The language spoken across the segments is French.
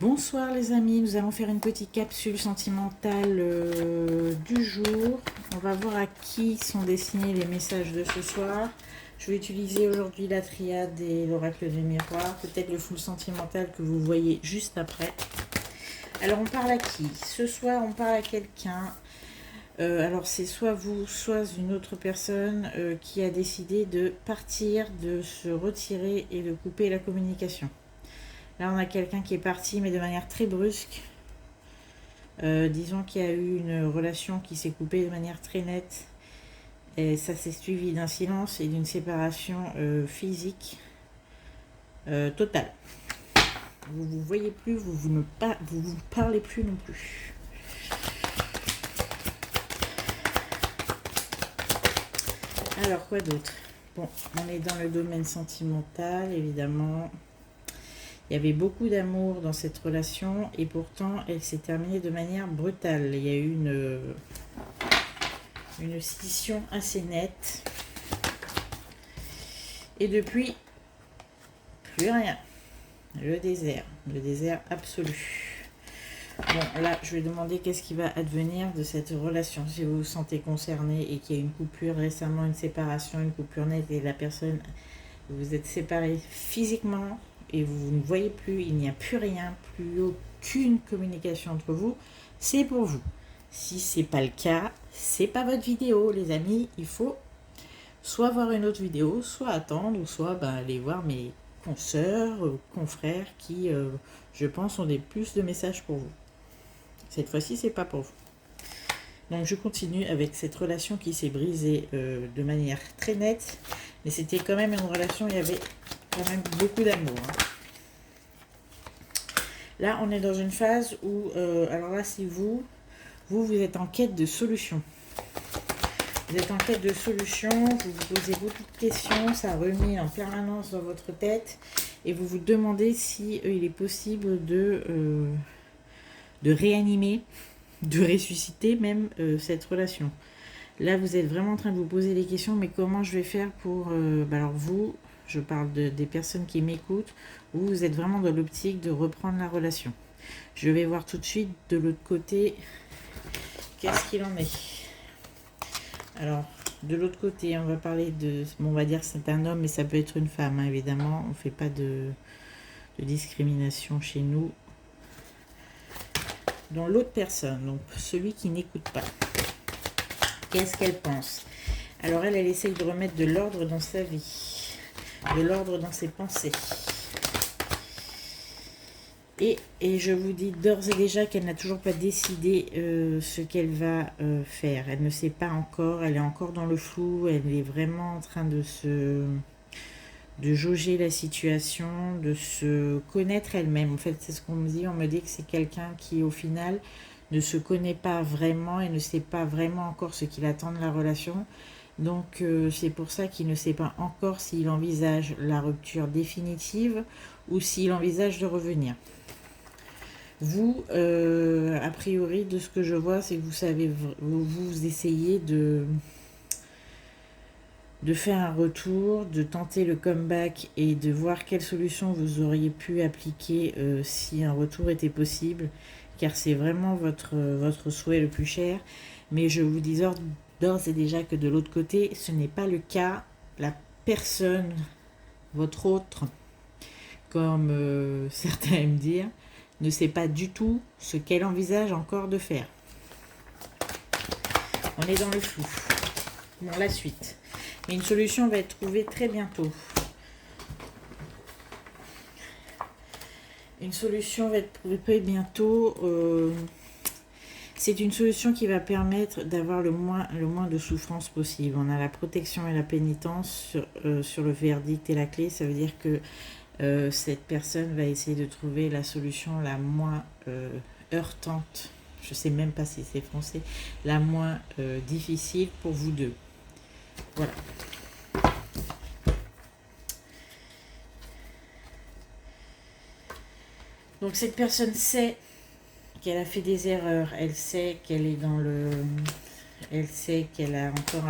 Bonsoir les amis, nous allons faire une petite capsule sentimentale du jour. On va voir à qui sont destinés les messages de ce soir. Je vais utiliser aujourd'hui la triade et l'oracle des miroirs, peut-être le full sentimental que vous voyez juste après. Alors on parle à qui? Ce soir on parle à quelqu'un. Alors c'est soit vous, soit une autre personne qui a décidé de partir, de se retirer et de couper la communication. Là, on a quelqu'un qui est parti, mais de manière très brusque. Disons qu'il y a eu une relation qui s'est coupée de manière très nette. Et ça s'est suivi d'un silence et d'une séparation physique totale. Vous ne vous voyez plus, vous ne vous parlez plus non plus. Alors, quoi d'autre? Bon, on est dans le domaine sentimental, évidemment. Il y avait beaucoup d'amour dans cette relation et pourtant elle s'est terminée de manière brutale. Il y a eu une scission assez nette. Et depuis, plus rien. Le désert absolu. Bon, là, je vais demander qu'est-ce qui va advenir de cette relation. Si vous vous sentez concerné et qu'il y a une coupure récemment, une séparation, une coupure nette et la personne, vous êtes séparés physiquement, et vous ne voyez plus, il n'y a plus rien, plus aucune communication entre vous, c'est pour vous. Si c'est pas le cas, c'est pas votre vidéo, les amis. Il faut soit voir une autre vidéo, soit attendre, ou soit aller voir mes consoeurs, confrères qui, je pense, ont des plus de messages pour vous. Cette fois-ci, c'est pas pour vous. Donc je continue avec cette relation qui s'est brisée de manière très nette, mais c'était quand même une relation, il y avait quand même beaucoup d'amour. Là, on est dans une phase où, alors là, si vous êtes en quête de solutions. Vous êtes en quête de solutions, vous vous posez beaucoup de questions, ça remue en permanence dans votre tête, et vous vous demandez si il est possible de réanimer, de ressusciter même cette relation. Là, vous êtes vraiment en train de vous poser des questions, mais comment je vais faire pour... alors vous, je parle des personnes qui m'écoutent, vous êtes vraiment dans l'optique de reprendre la relation. Je vais voir tout de suite de l'autre côté, qu'est-ce qu'il en est. Alors, de l'autre côté, on va parler de... Bon, on va dire que c'est un homme, mais ça peut être une femme, hein, évidemment. On ne fait pas de discrimination chez nous. Dans l'autre personne, donc celui qui n'écoute pas. Qu'est-ce qu'elle pense? Alors elle essaye de remettre de l'ordre dans sa vie, de l'ordre dans ses pensées. Et je vous dis d'ores et déjà qu'elle n'a toujours pas décidé ce qu'elle va faire. Elle ne sait pas encore, elle est encore dans le flou, elle est vraiment en train de jauger la situation, de se connaître elle-même. En fait, c'est ce qu'on me dit. On me dit que c'est quelqu'un qui, au final, ne se connaît pas vraiment et ne sait pas vraiment encore ce qu'il attend de la relation. Donc, c'est pour ça qu'il ne sait pas encore s'il envisage la rupture définitive ou s'il envisage de revenir. Vous, a priori, de ce que je vois, c'est que vous essayez de faire un retour, de tenter le comeback et de voir quelle solution vous auriez pu appliquer si un retour était possible, car c'est vraiment votre souhait le plus cher. Mais je vous dis d'ores et déjà que de l'autre côté, ce n'est pas le cas. La personne, votre autre, comme certains aiment dire, ne sait pas du tout ce qu'elle envisage encore de faire. On est dans le flou. Bon, la suite. Mais une solution va être trouvée très bientôt. Une solution va être trouvée très bientôt. C'est une solution qui va permettre d'avoir le moins de souffrance possible. On a la protection et la pénitence sur le verdict et la clé. Ça veut dire que cette personne va essayer de trouver la solution la moins heurtante. Je ne sais même pas si c'est français. La moins difficile pour vous deux. Voilà. Donc cette personne sait qu'elle a fait des erreurs, elle sait qu'elle est dans le... Elle sait qu'elle a encore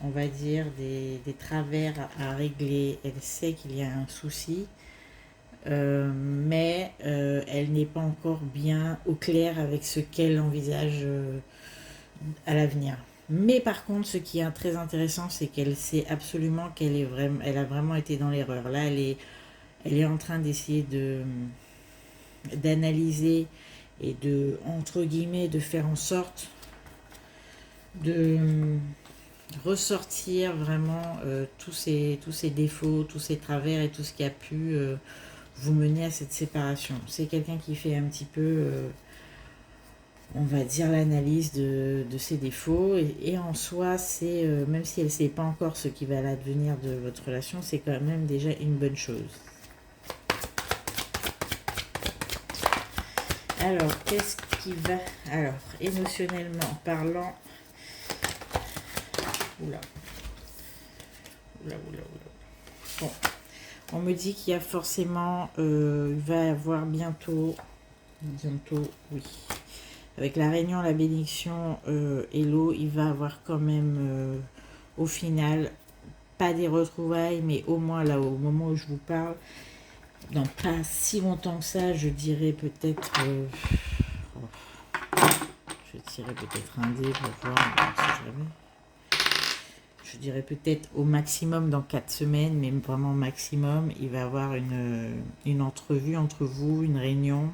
on va dire, des travers à régler, elle sait qu'il y a un souci. mais elle n'est pas encore bien au clair avec ce qu'elle envisage à l'avenir. Mais par contre, ce qui est très intéressant, c'est qu'elle sait absolument elle a vraiment été dans l'erreur. Là, elle est en train d'essayer d'analyser et de, entre guillemets, de faire en sorte de ressortir vraiment tous ces défauts, tous ces travers et tout ce qui a pu vous mener à cette séparation. C'est quelqu'un qui fait un petit peu, on va dire, l'analyse de ses défauts. Et en soi, c'est même si elle ne sait pas encore ce qui va l'advenir de votre relation, c'est quand même déjà une bonne chose. Alors, qu'est-ce qui va... Alors, émotionnellement parlant... Oula. Bon. On me dit qu'il y a forcément... il va y avoir bientôt, oui. Avec la réunion, la bénédiction et l'eau, il va avoir quand même, au final, pas des retrouvailles, mais au moins là, au moment où je vous parle, dans pas si longtemps que ça, je dirais peut-être... je tirerai peut-être un dé pour voir, si jamais. Je dirais peut-être au maximum dans 4 semaines, mais vraiment maximum, il va y avoir une entrevue entre vous, une réunion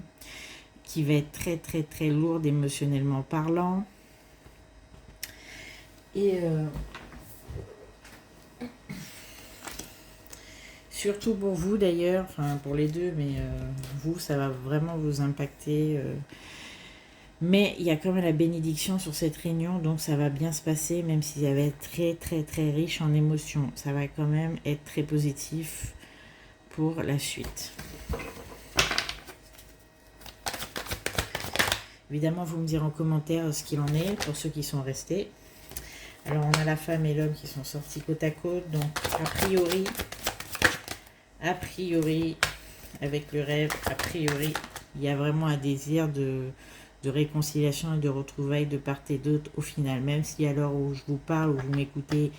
qui va être très très très lourde émotionnellement parlant. Et surtout pour vous d'ailleurs, enfin pour les deux, mais vous, ça va vraiment vous impacter. Mais il y a quand même la bénédiction sur cette réunion, donc ça va bien se passer, même si ça va être très très très riche en émotions. Ça va quand même être très positif pour la suite. Évidemment, vous me direz en commentaire ce qu'il en est pour ceux qui sont restés. Alors, on a la femme et l'homme qui sont sortis côte à côte. Donc, a priori, avec le rêve, a priori, il y a vraiment un désir de réconciliation et de retrouvailles de part et d'autre au final. Même si à l'heure où je vous parle, où vous m'écoutez,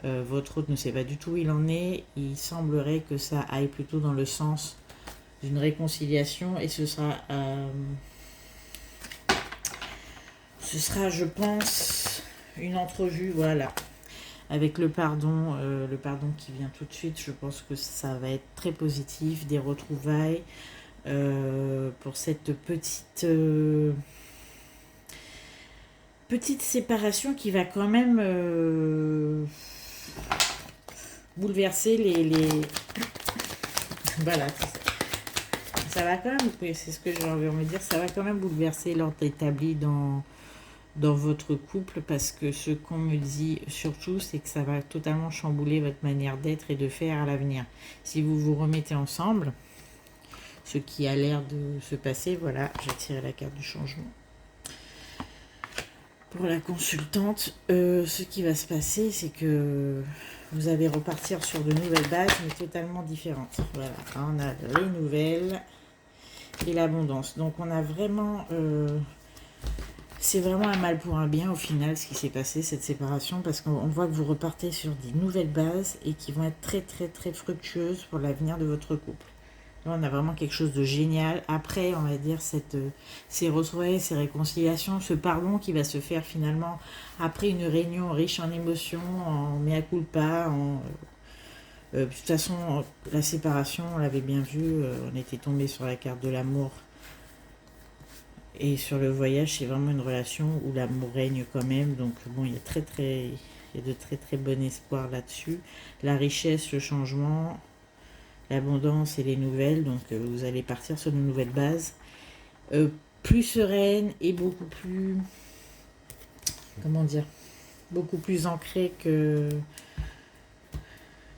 votre hôte ne sait pas du tout où il en est, il semblerait que ça aille plutôt dans le sens d'une réconciliation et ce sera, je pense, une entrevue, voilà, avec le pardon qui vient tout de suite. Je pense que ça va être très positif, des retrouvailles pour cette petite séparation qui va quand même bouleverser les... Voilà, ça va quand même, c'est ce que j'ai envie de me dire, ça va quand même bouleverser l'ordre établi dans votre couple, parce que ce qu'on me dit surtout, c'est que ça va totalement chambouler votre manière d'être et de faire à l'avenir. Si vous vous remettez ensemble, ce qui a l'air de se passer, voilà, j'ai tiré la carte du changement. Pour la consultante, ce qui va se passer, c'est que vous allez repartir sur de nouvelles bases, mais totalement différentes. Voilà, on a les nouvelles et l'abondance. Donc on a vraiment... c'est vraiment un mal pour un bien au final ce qui s'est passé, cette séparation, parce qu'on voit que vous repartez sur des nouvelles bases et qui vont être très très très fructueuses pour l'avenir de votre couple. Là, on a vraiment quelque chose de génial. Après, on va dire ces retrouvailles, ces réconciliations, ce pardon qui va se faire finalement après une réunion riche en émotions, en mea culpa, de toute façon, la séparation, on l'avait bien vu, on était tombé sur la carte de l'amour. Et sur le voyage, c'est vraiment une relation où l'amour règne quand même. Donc bon, il y a de très très bon espoir là-dessus. La richesse, le changement, l'abondance et les nouvelles. Donc vous allez partir sur de nouvelles bases. Plus sereine et beaucoup plus... Comment dire, beaucoup plus ancrée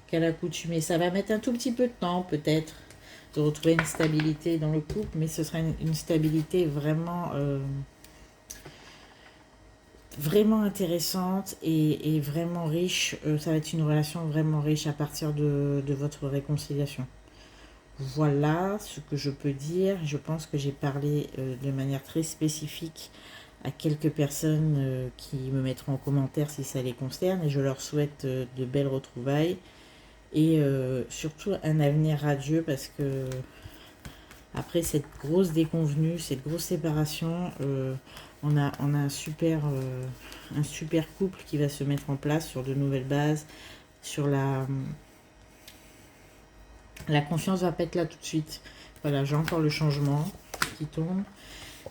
qu'à l'accoutumée. Ça va mettre un tout petit peu de temps peut-être de retrouver une stabilité dans le couple, mais ce sera une stabilité vraiment vraiment intéressante et vraiment riche. Ça va être une relation vraiment riche à partir de votre réconciliation. Voilà ce que je peux dire. Je pense que j'ai parlé de manière très spécifique à quelques personnes qui me mettront en commentaire si ça les concerne, et je leur souhaite de belles retrouvailles et surtout un avenir radieux, parce que après cette grosse déconvenue, cette grosse séparation, on a un super couple qui va se mettre en place sur de nouvelles bases, sur la confiance va pas être là tout de suite. Voilà, j'ai encore le changement qui tombe.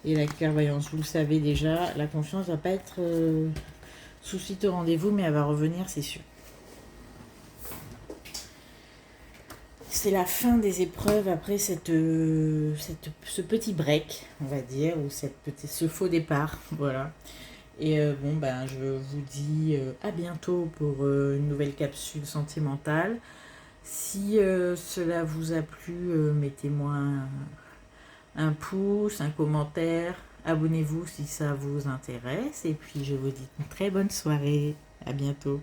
Et la clairvoyance, vous le savez déjà, la confiance va pas être tout de suite au rendez-vous, mais elle va revenir, c'est sûr. C'est la fin des épreuves après ce petit break, on va dire, ou ce faux départ, voilà. Et bon, ben, je vous dis à bientôt pour une nouvelle capsule santé mentale. Si cela vous a plu, mettez-moi un pouce, un commentaire. Abonnez-vous si ça vous intéresse. Et puis, je vous dis une très bonne soirée. À bientôt.